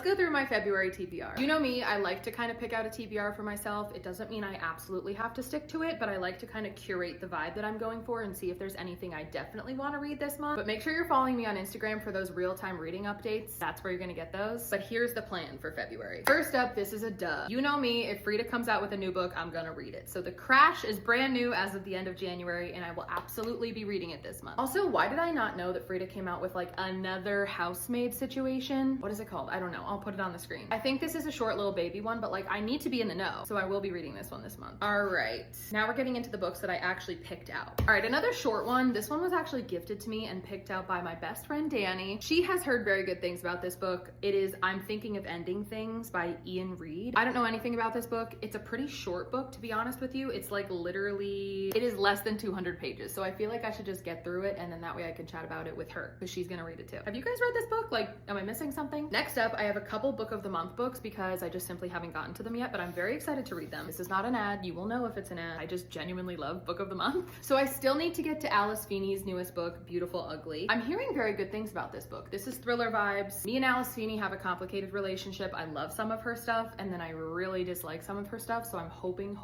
go through my February TBR. You know me, I like to kind of pick out a TBR for myself. It doesn't mean I absolutely have to stick to it, but I like to kind of curate the vibe that I'm going for and see if there's anything I definitely want to read this month. But make sure you're following me on Instagram for those real-time reading updates. That's where you're gonna get those. But here's the plan for February. First up, this is a duh. You know me, if Frida comes out with a new book, I'm gonna read it. So The Crash is brand new as of the end of January, and I will absolutely be reading it this month. Also, why did I not know that Frida came out with like another housemaid situation? What is it called? I don't know. I'll put it on the screen. I think this is a short little baby one, but like I need to be in the know. So I will be reading this one this month. All right, now we're getting into the books that I actually picked out. All right, another short one. This one was actually gifted to me and picked out by my best friend, Danny. She has heard very good things about this book. It is I'm Thinking of Ending Things by Ian Reid. I don't know anything about this book. It's a pretty short book, to be honest with you. It's like literally, it is less than 200 pages. So I feel like I should just get through it and then that way I can chat about it with her because she's gonna read it too. Have you guys read this book? Like, am I missing something? Next up, I have a couple book of the month books because I just simply haven't gotten to them yet, but I'm very excited to read them. This is not an ad. You will know if it's an ad. I just genuinely love book of the month. So I still need to get to Alice Feeney's newest book, Beautiful Ugly. I'm hearing very good things about this book. This is thriller vibes. Me and Alice Feeney have a complicated relationship. I love some of her stuff and then I really dislike some of her stuff. So I'm hoping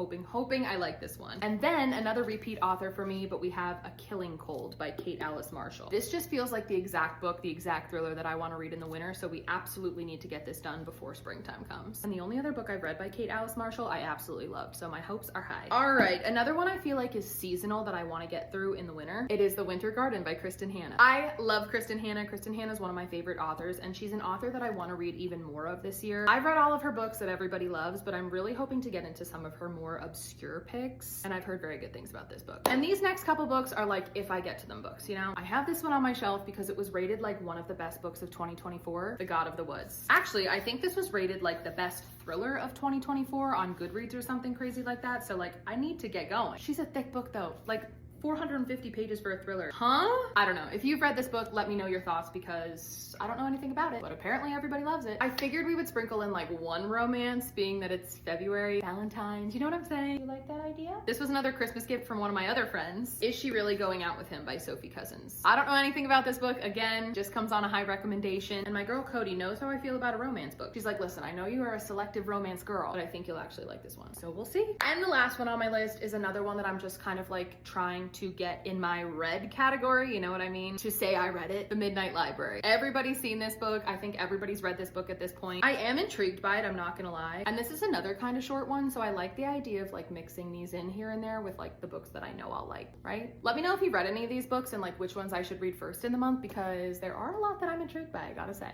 I like this one. And then another repeat author for me, but we have A Killing Cold by Kate Alice Marshall. This just feels like the exact book, the exact thriller that I want to read in the winter. So we absolutely need to get this done before springtime comes. And the only other book I've read by Kate Alice Marshall, I absolutely loved. So my hopes are high. All right, another one I feel like is seasonal that I want to get through in the winter. It is The Winter Garden by Kristen Hanna. I love Kristen Hanna. Kristen Hanna is one of my favorite authors and she's an author that I want to read even more of this year. I've read all of her books that everybody loves, but I'm really hoping to get into some of her more obscure picks. And I've heard very good things about this book. And these next couple books are like, if I get to them books, you know? I have this one on my shelf because it was rated like one of the best books of 2024, The God of the Woods. Actually, I think this was rated like the best thriller of 2024 on Goodreads or something crazy like that. So like, I need to get going. She's a thick book though. Like 450 pages for a thriller. Huh? I don't know. If you've read this book, let me know your thoughts because I don't know anything about it, but apparently everybody loves it. I figured we would sprinkle in like one romance, being that it's February, Valentine's, you know what I'm saying? You like that idea? This was another Christmas gift from one of my other friends. Is She Really Going Out With Him by Sophie Cousins. I don't know anything about this book. Again, just comes on a high recommendation. And my girl Cody knows how I feel about a romance book. She's like, listen, I know you are a selective romance girl, but I think you'll actually like this one. So we'll see. And the last one on my list is another one that I'm just kind of like trying to get in my read category, you know what I mean? To say I read it, The Midnight Library. Everybody's seen this book. I think everybody's read this book at this point. I am intrigued by it, I'm not gonna lie. And this is another kind of short one, so I like the idea of like mixing these in here and there with like the books that I know I'll like, right? Let me know if you've read any of these books and like which ones I should read first in the month because there are a lot that I'm intrigued by, I gotta say.